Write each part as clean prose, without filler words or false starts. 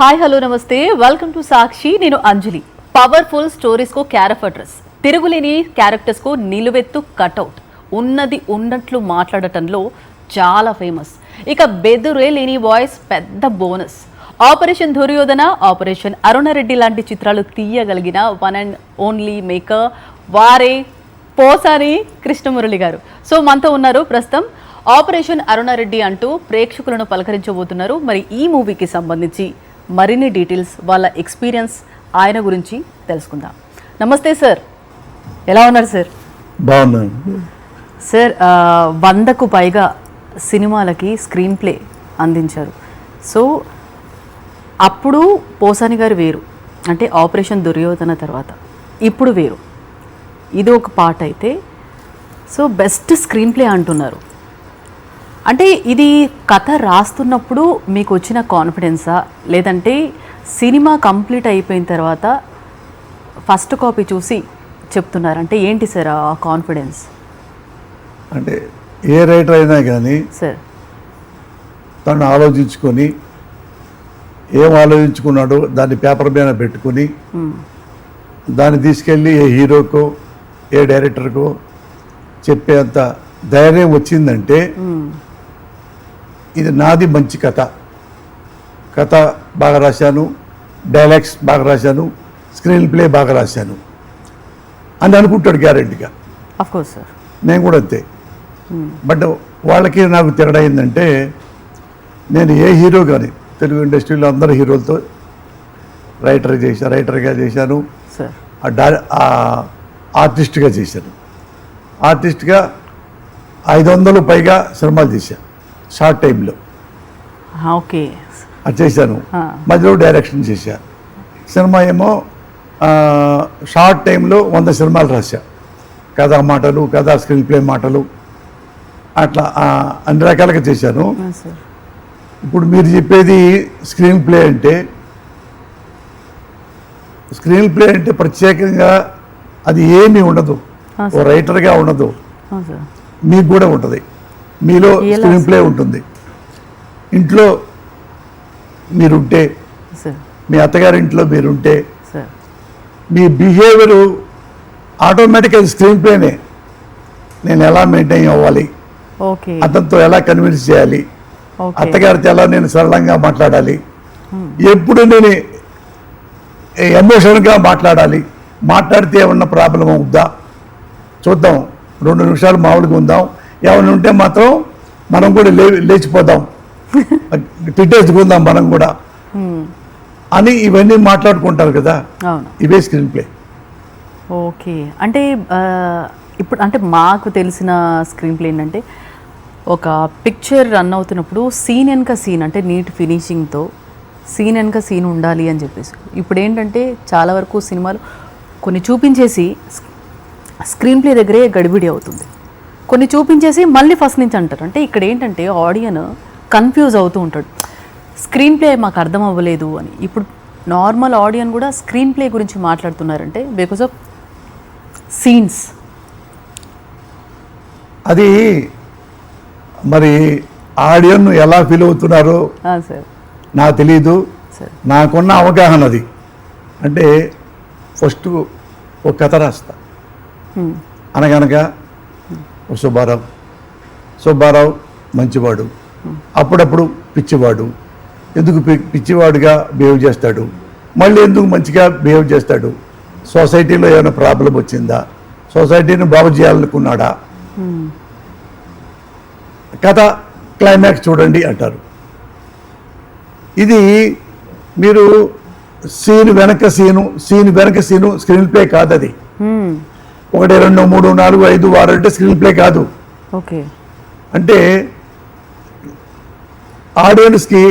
Hi hello నమస్తే welcome to సాక్షి. నేను అంజలి. Powerful stories కో character address, తిరుగులేని క్యారెక్టర్స్ కో నిలువెత్తు కట్అవుట్, ఉన్నది ఉన్నట్లు మాట్లాడటంలో చాలా ఫేమస్. ఇక బెదురే లేని వాయిస్ పెద్ద bonus. Operation Duryodhana, operation Aruna Reddy లాంటి చిత్రాలు తీయగలిగిన వన్ అండ్ ఓన్లీ మేకర్ వారే పోసాని కృష్ణమురళి గారు. సో మనతో ఉన్నారు ప్రస్తుతం. ఆపరేషన్ అరుణారెడ్డి అంటూ ప్రేక్షకులను పలకరించబోతున్నారు. మరి ఈ మూవీకి సంబంధించి మరిన్ని డీటెయిల్స్, వాళ్ళ ఎక్స్పీరియన్స్, ఆయన గురించి తెలుసుకుందాం. నమస్తే సార్, ఎలా ఉన్నారు సార్? బాగున్నాను సార్. 100కు పైగా సినిమాలకి స్క్రీన్ ప్లే అందించారు. సో అప్పుడు పోసాని గారు వేరు, అంటే ఆపరేషన్ దుర్యోధన తర్వాత. ఇప్పుడు వేరు, ఇది ఒక పార్ట్ అయితే. సో బెస్ట్ స్క్రీన్ ప్లే అంటున్నారు. అంటే ఇది కథ రాస్తున్నప్పుడు మీకు వచ్చిన కాన్ఫిడెన్సా, లేదంటే సినిమా కంప్లీట్ అయిపోయిన తర్వాత ఫస్ట్ కాపీ చూసి చెప్తున్నారు? అంటే ఏంటి సార్ ఆ కాన్ఫిడెన్స్? అంటే ఏ రైటర్ అయినా కానీ సార్ తను ఆలోచించుకొని ఏం ఆలోచించుకున్నాడో దాన్ని పేపర్ మీద పెట్టుకుని దాన్ని తీసుకెళ్ళి ఏ హీరోకో ఏ డైరెక్టర్కో చెప్పేంత ధైర్యం వచ్చిందంటే ఇది నాది మంచి కథ, కథ బాగా రాశాను, డైలాగ్స్ బాగా రాశాను, స్క్రీన్ ప్లే బాగా రాశాను అని అనుకుంటాడు గ్యారెంటీగా. అఫ్కోర్స్ సార్, నేను కూడా అంతే. బట్ వాళ్ళకి నాకు తేడా అయిందంటే, నేను ఏ హీరో కానీ తెలుగు ఇండస్ట్రీలో అందరు హీరోలతో రైటర్గా చేశాను, సార్ ఆర్టిస్ట్గా చేశాను. ఆర్టిస్ట్గా 500 పైగా సినిమాలు చేశాను షార్ట్ టైంలో. ఓకే, అది చేశాను. మధ్యలో డైరెక్షన్ చేశాను. సినిమా ఏమో షార్ట్ టైంలో 100 సినిమాలు రాశా. కథా మాటలు, కథా స్క్రీన్ ప్లే మాటలు, అట్లా అన్ని రకాలుగా చేశాను. ఇప్పుడు మీరు చెప్పేది స్క్రీన్ ప్లే అంటే, స్క్రీన్ ప్లే అంటే ప్రత్యేకంగా అది ఏమీ ఉండదు, ఓ రైటర్గా ఉండదు, మీకు కూడా ఉంటుంది. మీలో స్క్రీన్ ప్లే ఉంటుంది. ఇంట్లో మీరుంటే, మీ అత్తగారింట్లో మీరుంటే, మీ బిహేవియరు ఆటోమేటిక్గా స్క్రీన్ ప్లేనే. నేను ఎలా మెయింటైన్ అవ్వాలి, అతనితో ఎలా కన్విన్స్ చేయాలి, అత్తగారితో ఎలా నేను సరళంగా మాట్లాడాలి, ఎప్పుడు నేను ఎమోషన్గా మాట్లాడాలి, మాట్లాడితే ఏమన్నా ప్రాబ్లం అవుద్దా చూద్దాం, 2 నిమిషాలు మామూలుగా ఉందాం, ఏమైనా ఉంటే మాత్రం మనం కూడా లేచిపోదాం, తిట్టేసుకుందాం మనం కూడా అని ఇవన్నీ మాట్లాడుకుంటారు కదా. ఇవే స్క్రీన్ ప్లే. ఓకే, అంటే ఇప్పుడు అంటే మాకు తెలిసిన స్క్రీన్ ప్లే ఏంటంటే, ఒక పిక్చర్ రన్ అవుతున్నప్పుడు సీన్ వెనక సీన్, అంటే నీట్ ఫినిషింగ్తో సీన్ వెనక సీన్ ఉండాలి అని చెప్పేసి. ఇప్పుడు ఏంటంటే చాలా వరకు సినిమాలు కొన్ని చూపించేసి స్క్రీన్ ప్లే దగ్గరే గడిబిడి అవుతుంది, కొన్ని చూపించేసి మళ్ళీ ఫస్ట్ నుంచి అంటారు. అంటే ఇక్కడ ఏంటంటే ఆడియన్ కన్ఫ్యూజ్ అవుతూ ఉంటాడు, స్క్రీన్ ప్లే మాకు అర్థం అవ్వలేదు అని. ఇప్పుడు నార్మల్ ఆడియన్ కూడా స్క్రీన్ ప్లే గురించి మాట్లాడుతున్నారంటే బికాస్ ఆఫ్ సీన్స్. అది మరి ఆడియన్ ఎలా ఫీల్ అవుతున్నారో సార్ నాకు తెలీదు. నాకున్న అవగాహన అది. అంటే ఫస్ట్ ఒక కథ రాస్తా, అనగనగా సుబ్బారావు మంచివాడు, అప్పుడప్పుడు పిచ్చివాడు. ఎందుకు పిచ్చివాడుగా బిహేవ్ చేస్తాడు, మళ్ళీ ఎందుకు మంచిగా బిహేవ్ చేస్తాడు, సొసైటీలో ఏమైనా ప్రాబ్లం వచ్చిందా, సొసైటీని బాగు చేయాలనుకున్నాడా, కథ క్లైమాక్స్ చూడండి అంటారు. ఇది మీరు సీన్ వెనక సీను స్క్రీన్ ప్లే కాదు. అది 1, 2, 3, 4, 5, 6 అంటే స్క్రీన్ ప్లే కాదు. ఓకే, అంటే ఆడియన్స్కి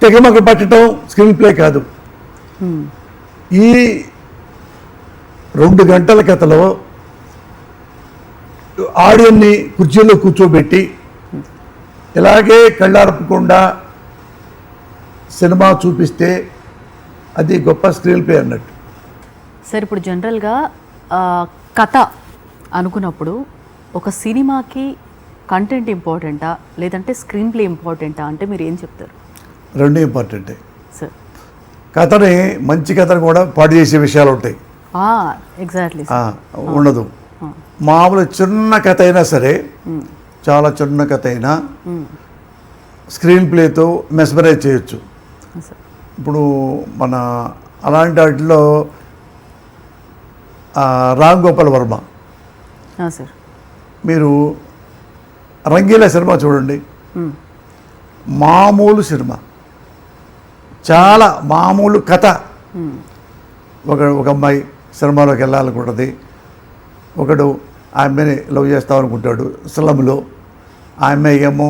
తెగమగ పట్టడం స్క్రీన్ ప్లే కాదు. ఈ 2 గంటల కథలో ఆడియన్ని కుర్చీలో కూర్చోబెట్టి ఇలాగే కళ్ళార్పకుండా సినిమా చూపిస్తే అది గొప్ప స్క్రీన్ ప్లే అన్నట్టు. సార్ ఇప్పుడు జనరల్గా కథ అనుకున్నప్పుడు ఒక సినిమాకి కంటెంట్ ఇంపార్టెంటా లేదంటే స్క్రీన్ ప్లే ఇంపార్టెంటా అంటే మీరు ఏం చెప్తారు? రెండు ఇంపార్టెంటే. సార్ కథని మంచి కథను కూడా పాడు చేసే విషయాలు ఉంటాయి. ఎగ్జాక్ట్లీ ఉండదు. మామూలు చిన్న కథ అయినా సరే, చాలా చిన్న కథ అయినా స్క్రీన్ ప్లేతో మెస్మరైజ్ చేయొచ్చు. ఇప్పుడు మన అలాంటి వాటిలో రామ్ గోపాల్ వర్మ, సార్ మీరు రంగీలా సినిమా చూడండి. మామూలు సినిమా, చాలా మామూలు కథ. ఒక అమ్మాయి సినిమాలోకి వెళ్ళాలనుకుంటుంది, ఒకడు ఆ అమ్మాయిని లవ్ చేస్తామనుకుంటాడు స్లమ్లో. ఆ అమ్మాయి ఏమో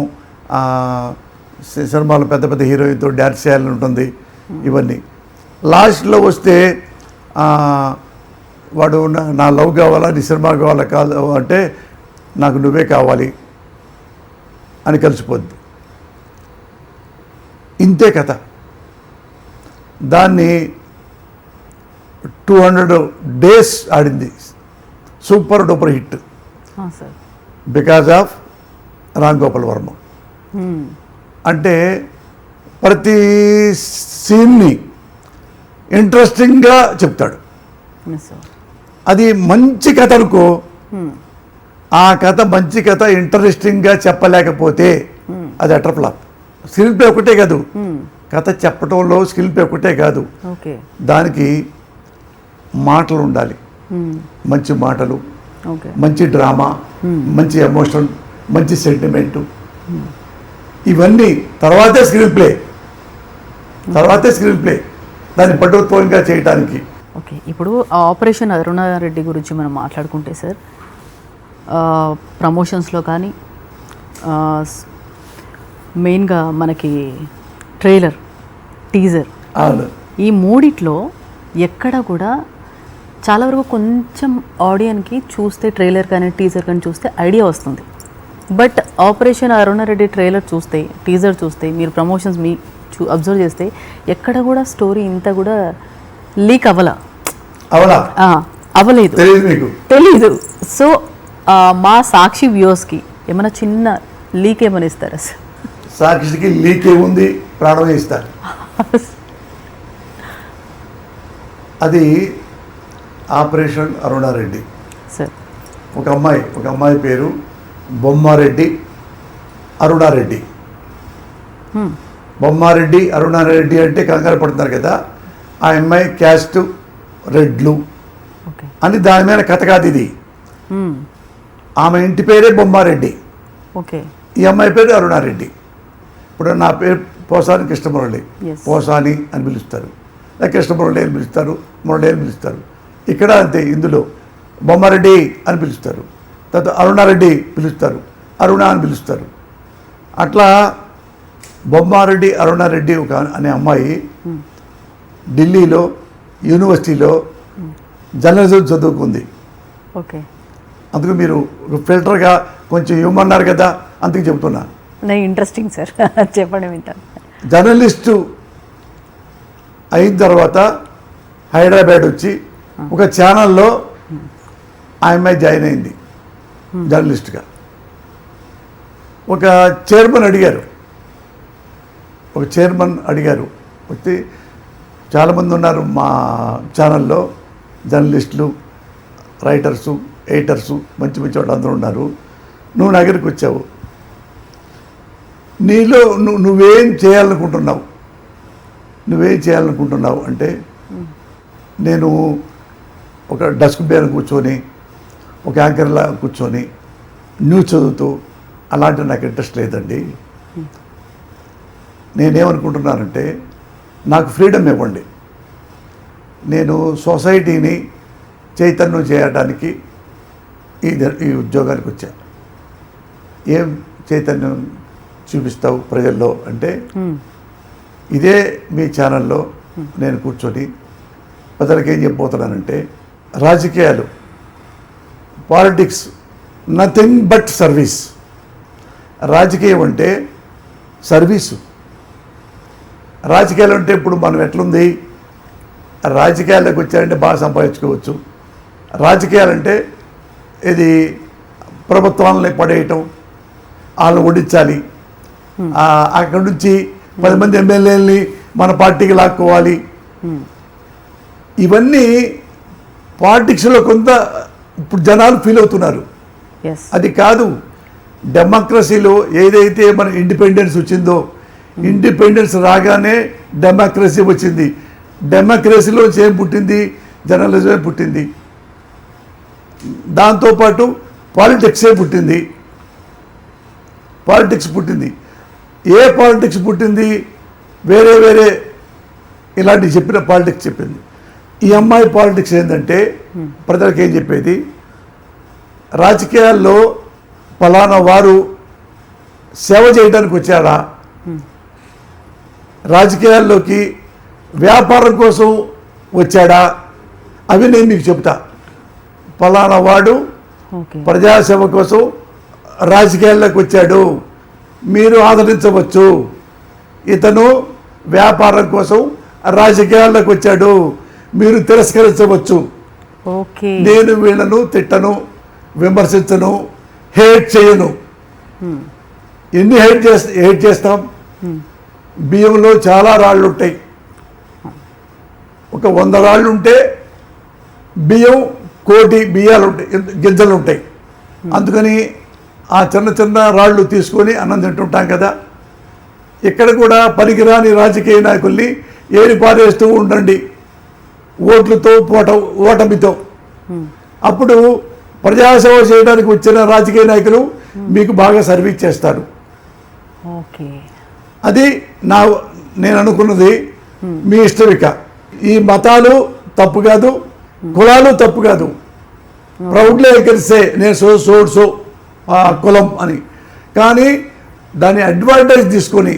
సినిమాలో పెద్ద పెద్ద హీరోయిన్తో డ్యాన్స్ చేయాలని ఉంటుంది. ఇవన్నీ లాస్ట్లో వస్తే వాడు నా లవ్ కావాలా, నీ సినిమా కావాలా, కాదు అంటే నాకు నువ్వే కావాలి అని కలిసిపోద్ది. ఇంతే కథ. దాన్ని 200 days ఆడింది. Super duper hit because of Ram Gopal Varma. అంటే ప్రతి సీన్ని ఇంట్రెస్టింగ్గా చెప్తాడు. అది మంచి కథ అనుకో, ఆ కథ మంచి కథ ఇంట్రెస్టింగ్గా చెప్పలేకపోతే అది అటర్ ఫ్లాప్. స్క్రీన్ ప్లే ఒకటే కాదు, కథ చెప్పటంలో స్కిల్ పే ఒకటే కాదు, దానికి మాటలు ఉండాలి. మంచి మాటలు, మంచి డ్రామా, మంచి ఎమోషన్, మంచి సెంటిమెంటు, ఇవన్నీ తర్వాతే స్క్రీన్ ప్లే దాన్ని పట్టుత్వంగా చేయడానికి. ఓకే, ఇప్పుడు ఆపరేషన్ అరుణారెడ్డి గురించి మనం మాట్లాడుకుంటే సార్, ప్రమోషన్స్లో కానీ మెయిన్గా మనకి ట్రైలర్, టీజర్, ఈ మూడిట్లో ఎక్కడ కూడా చాలా వరకు కొంచెం ఆడియన్కి చూస్తే ట్రైలర్ కానీ టీజర్ కానీ చూస్తే ఐడియా వస్తుంది. బట్ ఆపరేషన్ అరుణారెడ్డి ట్రైలర్ చూస్తే, టీజర్ చూస్తే, మీరు ప్రమోషన్స్ మీ అబ్జర్వ్ చేస్తే ఎక్కడ కూడా స్టోరీ ఇంత కూడా లీక్ అవ్వలేదు, తెలీదు. సో మా సాక్షి వ్యూవర్స్కి ఏమైనా చిన్న లీక్ ఏమైనా ఇస్తారా సార్? సాక్షికి లీక్ ఏముంది, ప్రాణమే ఇస్తారు. అది ఆపరేషన్ అరుణారెడ్డి. సార్ ఒక అమ్మాయి పేరు బొమ్మారెడ్డి అరుణారెడ్డి. బొమ్మారెడ్డి అరుణారెడ్డి అంటే కంగారు పడుతున్నారు కదా, ఆ అమ్మాయి క్యాస్ట్ రెడ్లు అని దాని మీద కథ కాదు ఇది. ఆమె ఇంటి పేరే బొమ్మారెడ్డి, ఈ అమ్మాయి పేరు అరుణారెడ్డి. ఇప్పుడు నా పేరు పోసాని కృష్ణమురళి, పోసాని అని పిలుస్తారు, లేక కృష్ణమురళి అని పిలుస్తారు, మురళి అని పిలుస్తారు. ఇక్కడ అంతే, ఇందులో బొమ్మారెడ్డి అని పిలుస్తారు, తర్వాత అరుణారెడ్డి పిలుస్తారు, అరుణ అని పిలుస్తారు. అట్లా బొమ్మారెడ్డి అరుణారెడ్డి అనే అమ్మాయి ఢిల్లీలో యూనివర్సిటీలో జర్నలిజం చదువుకుంది. అందుకు మీరు ఫిల్టర్గా కొంచెం ఇవ్వమన్నారు కదా, అందుకు చెబుతున్నా. ఇంట్రెస్టింగ్ సార్, చెప్పండి వింటాను. జర్నలిస్టు అయిన తర్వాత హైదరాబాద్ వచ్చి ఒక ఛానల్లో ఆ అమ్మాయి జాయిన్ అయింది జర్నలిస్ట్గా. ఒక చైర్మన్ అడిగారు, వచ్చి చాలామంది ఉన్నారు మా ఛానల్లో జర్నలిస్టులు, రైటర్సు, ఎడిటర్సు, మంచి మంచి వాళ్ళు అందరూ ఉన్నారు, నువ్వు నా దగ్గరికి వచ్చావు, నీలో నువ్వేం చేయాలనుకుంటున్నావు అంటే, నేను ఒక డస్క్ మీద కూర్చొని, ఒక యాంకర్లా కూర్చొని న్యూస్ చదువుతూ అలాంటి నాకు ఇంట్రెస్ట్ లేదండి. నేనేమనుకుంటున్నానంటే, నాకు ఫ్రీడమ్ ఇవ్వండి, నేను సొసైటీని చైతన్యం చేయడానికి ఈ ఉద్యోగానికి వచ్చాను. ఏం చైతన్యం చూపిస్తావు ప్రజల్లో అంటే, ఇదే మీ ఛానల్లో నేను కూర్చొని ప్రజలకు ఏం చెప్పబోతున్నానంటే, రాజకీయాలు, పాలిటిక్స్ నథింగ్ బట్ సర్వీస్. రాజకీయం అంటే సర్వీసు. రాజకీయాలు అంటే ఇప్పుడు మనం ఎట్లుంది, రాజకీయాల్లోకి వచ్చారంటే బాగా సంపాదించుకోవచ్చు. రాజకీయాలంటే ఇది ప్రభుత్వాలని పడేయటం, వాళ్ళని ఓడించాలి, అక్కడి నుంచి 10 మంది ఎమ్మెల్యేలని మన పార్టీకి లాక్కోవాలి, ఇవన్నీ పాలిటిక్స్లో కొంత ఇప్పుడు జనాలు ఫీల్ అవుతున్నారు. ఎస్ అది కాదు, డెమోక్రసీలో ఏదైతే మన ఇండిపెండెన్స్ వచ్చిందో, ఇండిపెండెన్స్ రాగానే డెమోక్రసీ వచ్చింది. డెమోక్రసీలో ఏం పుట్టింది? జర్నలిజమే పుట్టింది. దాంతోపాటు పాలిటిక్సే పుట్టింది. పాలిటిక్స్ పుట్టింది. ఏ పాలిటిక్స్ పుట్టింది? వేరే వేరే ఇలాంటివి చెప్పిన పాలిటిక్స్ చెప్పింది. ఈ అమ్మాయి పాలిటిక్స్ ఏంటంటే ప్రజలకు ఏం చెప్పేది, రాజకీయాల్లో ఫలానా వారు సేవ చేయడానికి వచ్చాడా, రాజకీయాల్లోకి వ్యాపారం కోసం వచ్చాడా, అవి నేను మీకు చెప్తా. ఫలానా వాడు ఓకే ప్రజాసేవ కోసం రాజకీయాల్లోకి వచ్చాడు, మీరు ఆదరించవచ్చు. ఇతను వ్యాపారం కోసం రాజకీయాల్లోకి వచ్చాడు, మీరు తిరస్కరించవచ్చు. ఓకే నేను వీళ్ళను తిట్టను, విమర్శించను, హేట్ చేయను. ఎన్ని హేట్ చేస్తాం? బియ్యంలో చాలా రాళ్ళు ఉంటాయి. ఒక 100 రాళ్ళు ఉంటే బియ్యం 1,000,000 బియ్యాలు ఉంటాయి, గింజలు ఉంటాయి. అందుకని ఆ చిన్న చిన్న రాళ్ళు తీసుకొని అన్నం తింటుంటాం కదా. ఇక్కడ కూడా పనికిరాని రాజకీయ నాయకుల్ని ఏరి పారేస్తూ ఉండండి, ఓట్లతో ఓటమితో. అప్పుడు ప్రజాసేవ చేయడానికి వచ్చిన రాజకీయ నాయకులు మీకు బాగా సర్వీస్ చేస్తారు. ఓకే అది నేను అనుకున్నది. మీ ఇష్టం. ఇక ఈ మతాలు తప్పు కాదు, కులాలు తప్పు కాదు. ప్రౌడ్లీ కలిసే నేను సో కులం అని. కానీ దాన్ని అడ్వాంటేజ్ తీసుకొని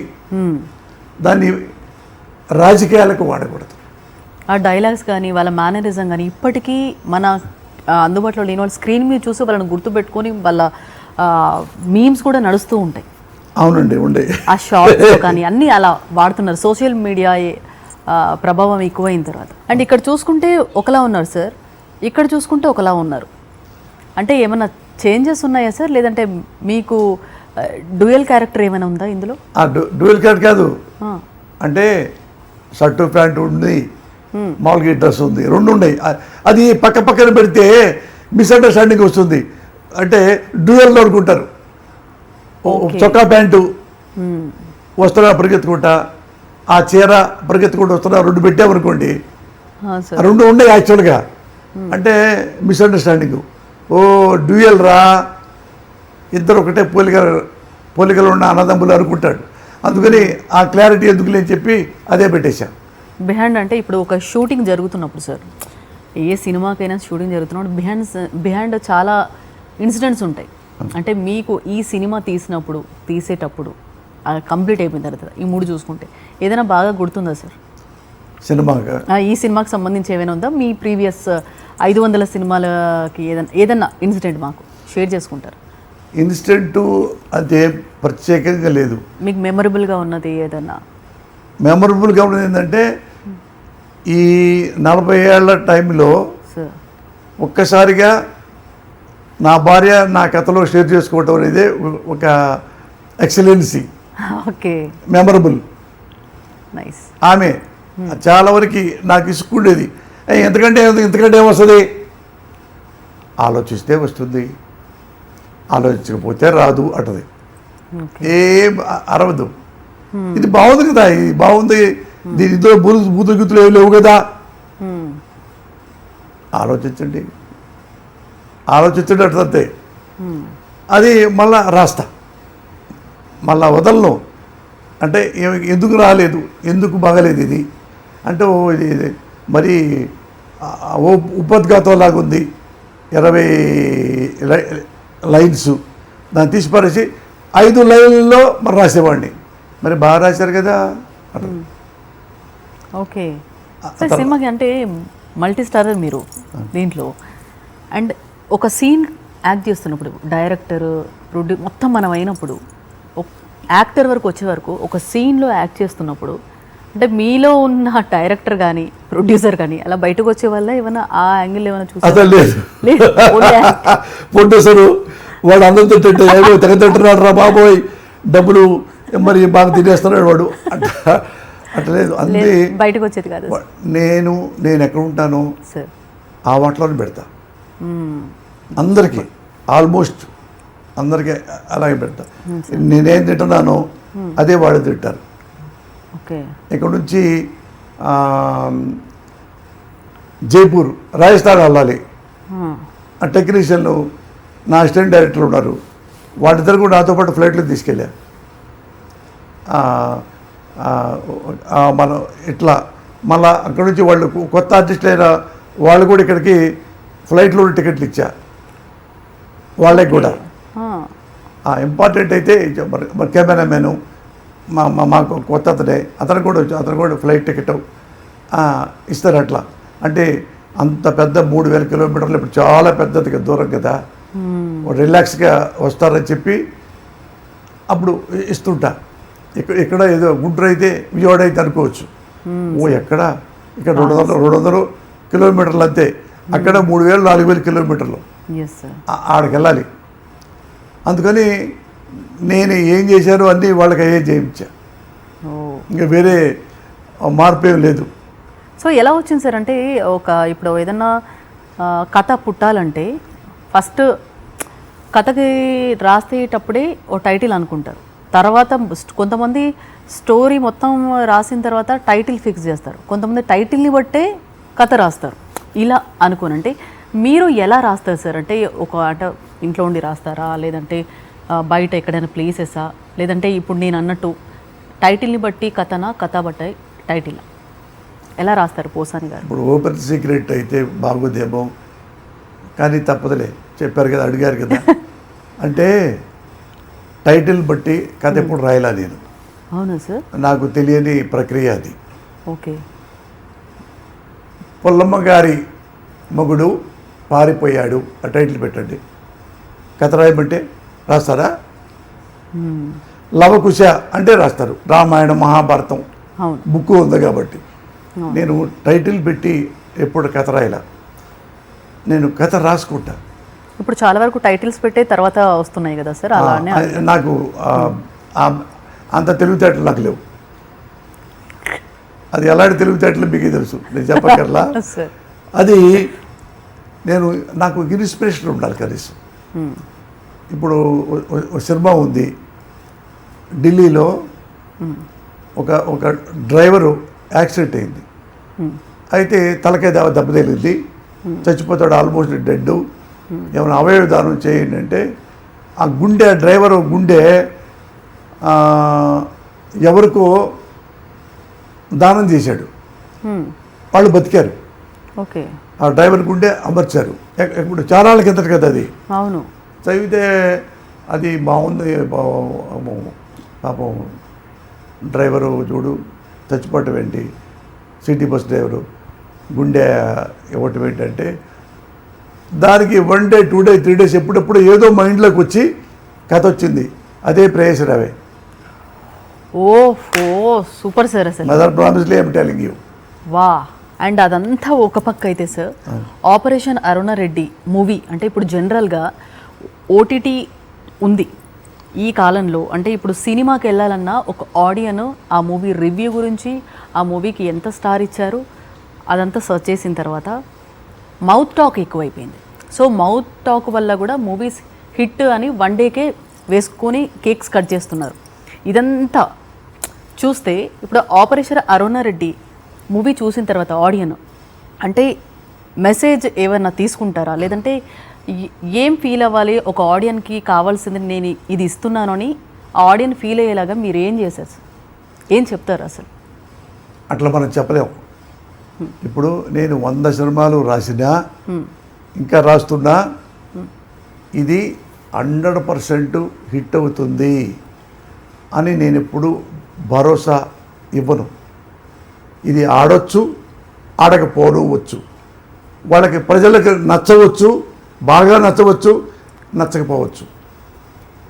దాన్ని రాజకీయాలకు వాడకూడదు. ఆ డైలాగ్స్ కానీ వాళ్ళ మేనరిజం కానీ ఇప్పటికీ మన అందుబాటులో లేని వాళ్ళు స్క్రీన్ మీద చూసి వాళ్ళని గుర్తుపెట్టుకొని వాళ్ళ మీమ్స్ కూడా నడుస్తూ ఉంటాయి. అవునండి, ఉండే ఆ షార్ట్స్ కానీ అన్నీ అలా వాడుతున్నారు. సోషల్ మీడియా ప్రభావం ఎక్కువైన తర్వాత. అండ్ ఇక్కడ చూసుకుంటే ఒకలా ఉన్నారు సార్, ఇక్కడ చూసుకుంటే ఒకలా ఉన్నారు. అంటే ఏమైనా చేంజెస్ ఉన్నాయా సార్, లేదంటే మీకు డ్యూయల్ క్యారెక్టర్ ఏమైనా ఉందా ఇందులో? డ్యూయల్ క్యారెక్టర్ కాదు, అంటే షర్టు ప్యాంటు ఉంది, మామూలుగా డ్రెస్ ఉంది, రెండు ఉన్నాయి. అది పక్క పక్కన పెడితే మిస్అండర్స్టాండింగ్ వస్తుంది. అంటే డ్యూయల్ అనుకుంటారు. చొక్కా ప్యాంటు వస్తున్నా పరిగెత్తుకుంటా, ఆ చీర పరిగెత్తుకుంటూ వస్తున్నా, రెండు పెట్టామనుకోండి, రెండు ఉన్నాయి యాక్చువల్గా. అంటే మిస్అండర్స్టాండింగ్. ఓ డ్యూయల్ రా, ఇద్దరు ఒకటే పోలికలు ఉన్న అన్నదమ్ములు అనుకుంటాడు. అందుకని ఆ క్లారిటీ ఎందుకు లేని చెప్పి అదే పెట్టేశాను. బిహైండ్ అంటే ఇప్పుడు ఒక షూటింగ్ జరుగుతున్నప్పుడు సార్, ఏ సినిమాకైనా షూటింగ్ జరుగుతున్నప్పుడు బిహైండ్ చాలా ఇన్సిడెంట్స్ ఉంటాయి. అంటే మీకు ఈ సినిమా తీసేటప్పుడు కంప్లీట్ అయిపోయిన తర్వాత ఈ మూడు చూసుకుంటే ఏదైనా బాగా గుర్తుందా సార్? ఈ సినిమాకి సంబంధించి ఏమైనా ఉందా? మీ ప్రీవియస్ 500 సినిమాలకి ఏదన్నా ఇన్సిడెంట్ మాకు షేర్ చేసుకుంటారు? ఇన్సిడెంట్ అదే ప్రత్యేకంగా లేదు. మీకు మెమరబుల్గా ఉన్నది ఏదన్నా? మెమరబుల్గా ఉన్నది ఏంటంటే, ఈ 40 ఏళ్ల టైంలో ఒక్కసారిగా నా భార్య నా కథలో షేర్ చేసుకోవటం అనేది ఒక ఎక్సలెన్సీ. Okay, memorable. నైస్. ఆమె చాలా వరకు నాకు ఇసుకుండేది, ఎంతకంటే ఏమొస్తుంది, ఆలోచిస్తే వస్తుంది, ఆలోచించకపోతే రాదు అంటది. ఏం అరవదు. ఇది బాగుంది కదా, ఇది బాగుంది, దీని ఇద్దరు బూతులు గుతులు ఏమి లేవు కదా, ఆలోచించండి అంతే. అది మళ్ళా రాస్తా, మళ్ళా వదలను. అంటే ఎందుకు రాలేదు, ఎందుకు బాగలేదు ఇది అంటే, ఇది మరి ఉపద్ఘాతం లాగుంది, 20 లైన్స్, దాన్ని తీసి పారేసి 5 లైన్లలో మరి రాసేవాడిని. మరి బాగా రాశారు కదా. ఓకే, సినిమాకి అంటే మల్టీ స్టారర్ మీరు దీంట్లో. అండ్ ఒక సీన్ యాక్ట్ చేస్తున్నప్పుడు డైరెక్టర్ మొత్తం మనం అయినప్పుడు, యాక్టర్ వరకు వచ్చే వరకు ఒక సీన్లో యాక్ట్ చేస్తున్నప్పుడు అంటే మీలో ఉన్న డైరెక్టర్ కానీ ప్రొడ్యూసర్ కానీ అలా బయటకు వచ్చే వల్ల ఏమైనా ఆ యాంగిల్ ఏమైనా చూసారు? లేదు, ప్రొడ్యూసరు వాడు అందరితో తెగ తింటున్నాడు రా బాబోయ్, డబ్బులు మరి బాగా తినేస్తున్నాడు వాడు అట్లా లేదు అంతే. బయటకు వచ్చేది కాదు నేను ఎక్కడ ఉంటానో సార్. ఆ వాటిలోనే పెడతా అందరికీ, ఆల్మోస్ట్ అందరికీ అలాగే పెడతా. నేనేం తింటున్నానో అదే వాళ్ళు తింటారు. ఓకే. ఇక్కడ నుంచి జైపూర్, రాజస్థాన్ వెళ్ళాలి. ఆ టెక్నీషియన్లు నా అసిస్టెంట్ డైరెక్టర్ ఉన్నారు, వాళ్ళిద్దరు కూడా నాతో పాటు ఫ్లైట్లో తీసుకెళ్ళా. మనం ఇట్లా మళ్ళా అక్కడ నుంచి వాళ్ళు కొత్త ఆర్టిస్టులు అయినా వాళ్ళు కూడా ఇక్కడికి ఫ్లైట్లో టికెట్లు ఇచ్చా వాళ్ళకి కూడా. ఇంపార్టెంట్ అయితే మన కెమెరామెను మాకు కొత్త అతను కూడా ఫ్లైట్ టికెట్ ఇస్తారు. అట్లా అంటే అంత పెద్ద 3000 కిలోమీటర్లు ఇప్పుడు చాలా పెద్దది దూరం కదా, రిలాక్స్గా వస్తారని చెప్పి అప్పుడు ఇస్తుంటా. ఇక్కడ ఏదో గుంటూరు అయితే విజయవాడ అయితే అనుకోవచ్చు, ఎక్కడ ఇక్కడ 200 కిలోమీటర్లు అంతే, అక్కడ 3000 4000 కిలోమీటర్లు ఆడికి వెళ్ళాలి. అందుకని నేను ఏం చేశాను అన్నీ వాళ్ళకి అయ్యే చేయించా, ఇంకా వేరే మార్పు ఏం లేదు. సో ఎలా వచ్చింది సార్ అంటే ఇప్పుడు ఏదన్నా కథ పుట్టాలంటే ఫస్ట్ కథకి రాసేటప్పుడే ఓ టైటిల్ అనుకుంటారు, తర్వాత కొంతమంది స్టోరీ మొత్తం రాసిన తర్వాత టైటిల్ ఫిక్స్ చేస్తారు, కొంతమంది టైటిల్ని బట్టే కథ రాస్తారు. ఇలా అనుకోనంటే మీరు ఎలా రాస్తారు సార్? అంటే అంటే ఇంట్లో ఉండి రాస్తారా, లేదంటే బయట ఎక్కడైనా ప్లేసెసా, లేదంటే ఇప్పుడు నేను అన్నట్టు టైటిల్ని బట్టి కథ బట్టి టైటిల్ ఎలా రాస్తారు పోసాని గారు? ఇప్పుడు ఓపెన్ సీక్రెట్ అయితే బాగోదేమో, కానీ తప్పదులే, చెప్పారు కదా, అడిగారు కదా. అంటే టైటిల్ బట్టి కథ ఎప్పుడు రాయలా నేను. అవునా సార్? నాకు తెలియని ప్రక్రియ అది. ఓకే. పుల్లమ్మ గారి మొగుడు పారిపోయాడు ఆ టైటిల్ పెట్టండి, కథ రాయమంటే రాస్తారా? లవకుశ అంటే రాస్తారు, రామాయణం మహాభారతం బుక్ ఉంది కాబట్టి. నేను టైటిల్ పెట్టి ఎప్పుడు కథ రాయలా, నేను కథ రాసుకుంటా. ఇప్పుడు చాలా వరకు టైటిల్స్ పెట్టే తర్వాత వస్తున్నాయి కదా సార్, అలానే నాకు అంత తెలివితేటలు నాకు లేవు. అది ఎలాంటి తెలివితేటలు మీకు తెలుసు, నేను చెప్పగలరా? అది నాకు ఇన్స్పిరేషన్ ఉండాలి కనీసం. ఇప్పుడు సినిమా ఉంది, ఢిల్లీలో ఒక డ్రైవరు యాక్సిడెంట్ అయింది, అయితే తలకాయ దెబ్బ తగిలింది, చచ్చిపోతాడు, ఆల్మోస్ట్ డెడ్. ఏమైనా అవయవ దానం చేయండి అంటే ఆ డ్రైవరు గుండె ఎవరికో దానం చేశాడు, వాళ్ళు బతికారు. ఓకే. ఆ డ్రైవర్ గుండె అమర్చారు. ఇప్పుడు చాలా కిందట కదా అది. అవును. చదివితే అది బాగుంది, పాపం డ్రైవరు చూడు చచ్చిపోవటం ఏంటి, సిటీ బస్ డ్రైవరు గుండె ఇవ్వటం ఏంటంటే దానికి 1 day 2 days 3 days ఎప్పుడెప్పుడు ఏదో మైండ్లోకి వచ్చి కథ వచ్చింది. అదే ప్రేయసరావే. ఓహో, సూపర్ సార్. అసలు మదర్ ప్రామిస్లీ ఐఎమ్ టెల్లింగ్ యూ. వా. అండ్ అదంతా ఒక పక్క అయితే సార్, ఆపరేషన్ అరుణారెడ్డి మూవీ అంటే ఇప్పుడు జనరల్గా ఓటీటీ ఉంది ఈ కాలంలో. అంటే ఇప్పుడు సినిమాకి వెళ్ళాలన్నా ఒక ఆడియన్ ఆ మూవీ రివ్యూ గురించి, ఆ మూవీకి ఎంత స్టార్ ఇచ్చారు అదంతా సర్చ్ చేసిన తర్వాత మౌత్ టాక్ ఎక్కువైపోయింది. సో మౌత్ టాక్ వల్ల కూడా మూవీస్ హిట్ అని 1 dayకే వేసుకొని కేక్స్ కట్ చేస్తున్నారు. ఇదంతా చూస్తే ఇప్పుడు ఆపరేషన్ అరుణారెడ్డి మూవీ చూసిన తర్వాత ఆడియన్ అంటే మెసేజ్ ఏమైనా తీసుకుంటారా, లేదంటే ఏం ఫీల్ అవ్వాలి ఒక ఆడియన్కి కావాల్సింది నేను ఇది ఇస్తున్నాను అని ఆ ఆడియన్ ఫీల్ అయ్యేలాగా మీరు ఏం చేశారు, ఏం చెప్తారు అసలు? అట్లా మనం చెప్పలేము. ఇప్పుడు నేను 100 సినిమాలు రాసినా ఇంకా రాస్తున్నా, ఇది 100% హిట్ అవుతుంది అని నేను ఎప్పుడు భరోసా ఇవ్వను. ఇది ఆడొచ్చు, ఆడకపోవచ్చు, వాళ్ళకి ప్రజలకు నచ్చవచ్చు, బాగా నచ్చవచ్చు, నచ్చకపోవచ్చు.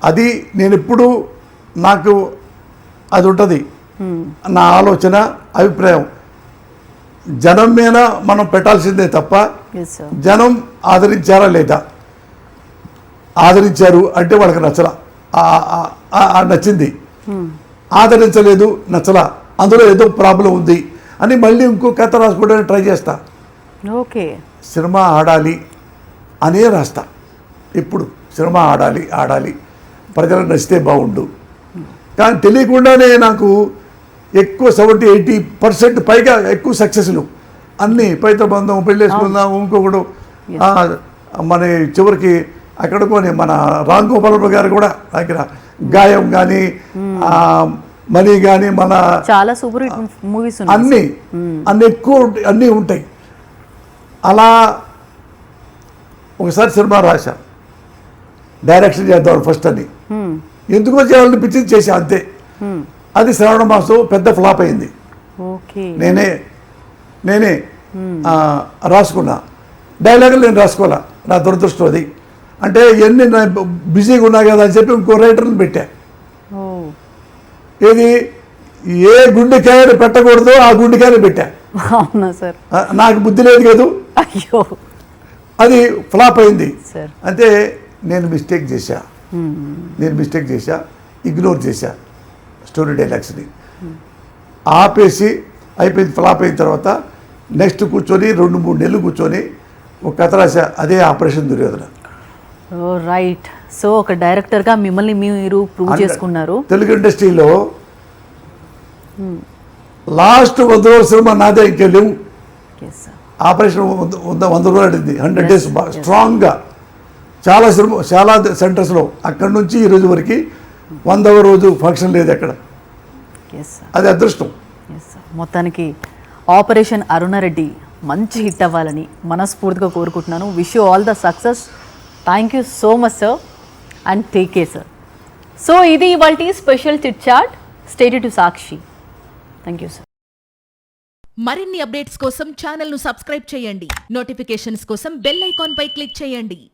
అది నేను ఎప్పుడు నాకు అది ఉంటుంది నా ఆలోచన, అభిప్రాయం. జనం మీద మనం పెట్టాల్సిందే తప్ప జనం ఆదరించారా లేదా, ఆదరించారు అంటే వాళ్ళకి నచ్చలా, నచ్చింది, ఆదరించలేదు నచ్చలా, అందులో ఏదో ప్రాబ్లం ఉంది అని మళ్ళీ ఇంకో కథ రాసుకోవడానికి ట్రై చేస్తా. ఓకే. సినిమా ఆడాలి అనే రాస్తా. ఇప్పుడు సినిమా ఆడాలి ప్రజలకు నచ్చితే బాగుండు. కానీ తెలియకుండానే నాకు ఎక్కువ 70-80% పైగా ఎక్కువ సక్సెస్లు అన్నీ పైత బంధం, పెళ్ళి వేసుకుందాం, ఇంకొకడు మన చివరికి అక్కడ కొని మన రామ్ గోపాల్ గారు కూడా దగ్గర గాయం కానీ మనీ కానీ మన చాలా సూపర్ హిట్ మూవీస్ అన్నీ ఎక్కువ అన్నీ ఉంటాయి. అలా ఒకసారి సినిమా రాశా, డైరెక్షన్ చేద్దాం ఫస్ట్ అని. ఎందుకో చేయాలనిపించింది చేశా అంతే. అది శ్రావణ మాసం పెద్ద ఫ్లాప్ అయింది. నేనే రాసుకున్నా. డైలాగులు నేను రాసుకోవాలా, నా దురదృష్టం అది. అంటే ఎన్ని బిజీగా ఉన్నా కదా అని చెప్పి ఇంకో రైటర్ని పెట్టా. ఏది ఏ గుండెకాయని పెట్టకూడదు ఆ గుండెకాయని పెట్టా. నాకు బుద్ధి లేదు కదా, అది ఫ్లాప్ అయింది. అంటే నేను మిస్టేక్ చేశా, ఇగ్నోర్ చేశా స్టోరీ డైలాగ్స్ని. ఆపేసి అయిపోయింది. ఫ్లాప్ అయిన తర్వాత నెక్స్ట్ కూర్చొని 2-3 నెలలు కూర్చొని ఒక కథ రాశా, అదే ఆపరేషన్ దుర్యోధన. రైట్. సో ఒక డైరెక్టర్గా మిమ్మల్ని మీరు ప్రూవ్ చేసుకున్నారు. తెలుగు ఇండస్ట్రీలో లాస్ట్ 100 రోజుల సినిమా నాదే, ఇంకే లేవు. ఆపరేషన్ 100 రోజులు ఆడింది, 100 days స్ట్రాంగ్గా. చాలా సినిమా, చాలా సెంటర్స్లో అక్కడి నుంచి ఈ రోజు వరకు 100వ రోజు ఫంక్షన్ లేదు ఎక్కడ. అది అదృష్టం. మొత్తానికి ఆపరేషన్ అరుణారెడ్డి మంచి హిట్ అవ్వాలని మనస్ఫూర్తిగా కోరుకుంటున్నాను. Wish you all the success. Thank you so much sir and take care sir. So ఇది ఇవాల్టి special chit chat. Stay tuned to Sakshi. Thank you sir. మరిన్ని అప్డేట్స్ కోసం ఛానల్ను సబ్స్క్రైబ్ చేయండి. నోటిఫికేషన్స్ కోసం బెల్ ఐకాన్ పై క్లిక్ చేయండి.